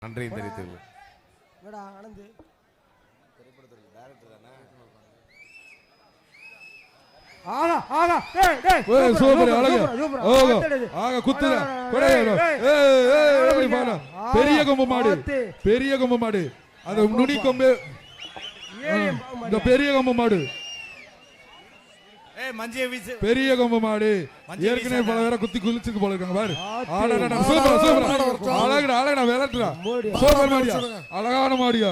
நன்றி தெரிவித்துள்ளது. பெரிய கொம்பு மாடு, பெரிய கொம்பு மாடு, அந்த நுனி கொம்பு, இந்த பெரிய கொம்பு மாடு, பெரிய கொம்பு மாடு ஏற்கனவே பல பேரை குத்தி குளிச்சுக்கு போல இருக்காங்க பாரு. அழகா விளையாட்டுறா, சூப்பர் மாடியா, அழகான மாடியா,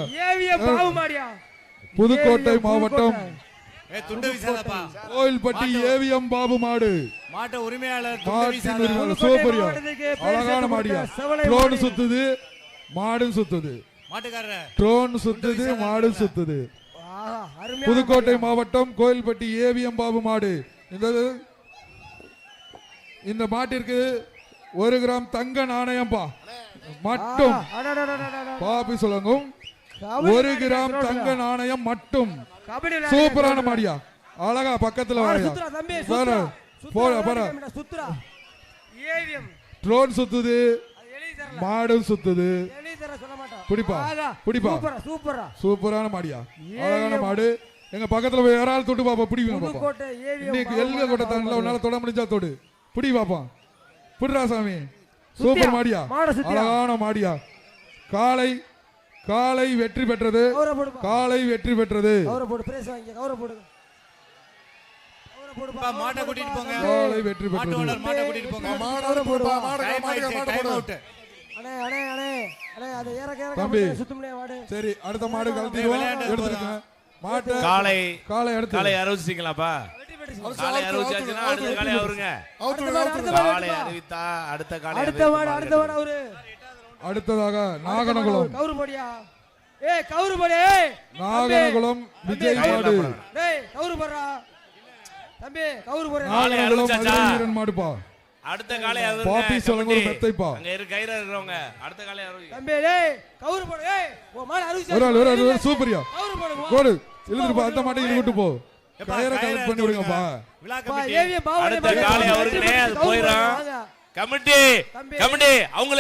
புதுக்கோட்டை மாவட்டம் கோயில்பட்டி ஏவிஎம் பாபு மாடு, சூப்பரியா, அழகான மாடியா. ட்ரோன் சுத்துது, மாடும் சுத்துது, ட்ரோன் சுத்துது, மாடும் சுத்துது. புதுக்கோட்டை மாவட்டம் கோயில்பட்டி ஏவிஎம் பாபு மாடு. இந்த மாட்டிற்கு 1 கிராம் தங்க நாணயம் பா மட்டும் பாப்பி சொல்லுங்க. 1 கிராம் தங்க நாணயம் மட்டும். சூப்பரான மாடியா, அழகா பக்கத்துல ட்ரோன் சுத்துது, மாடும் சுத்துது. பிடிப்பா பிடிப்பா, சூப்பரான மாடியா, அழகான மாடு. எங்க பக்கத்துல வேற ஆள் தொட்டு பாப்பா, பிடிப்பா. இன்னைக்கு எல்க கோட்டை தாண்டல, உன்னால தொட முடிஞ்சா தொடு, பிடி பாப்பா, பிடுறா சாமி. சூப்பர் மாடியா, அழகான மாடியா. காலை காலை வெற்றி பெற்றது, காலை வெற்றி பெற்றது. மாட்டை கூட்டிட்டு போங்க, காலை வெற்றி பெற்றது. மாட்டை கூட்டிட்டு போங்க. தம்பி சரி, அடுத்த மாடு கழட்டிடுவோம், எடுத்துருங்க. மாட்டை காலை காலை எடுத்து காலை அறிவிச்சிங்களாப்பா? காலை அறிவிச்சாச்சுன்னா அடுத்த காலை அவருங்க. காலை அறிவித்தா அடுத்த காலை அடுத்ததாக நாகனகுளம், நாகனகுளம் விஜய் மாடு, நாகனகுளம் மாடுப்பா. அடுத்த காலை பாப்பி சொல்லுங்க, ஒரு மெத்தைப்பா. அங்க இரு கையில இருக்கறவங்க அடுத்த காலை அறிவிங்க. சூப்பரியா கோடு இழுத்துட்டு அந்த மாட்டை இழுத்து போ, கயிறை கலெக்ட் பண்ணி விடுங்கப்பா. அடுத்த காலை அவருங்களே, அது போயிடும். கமிட்டி கமிட்டி அவங்கள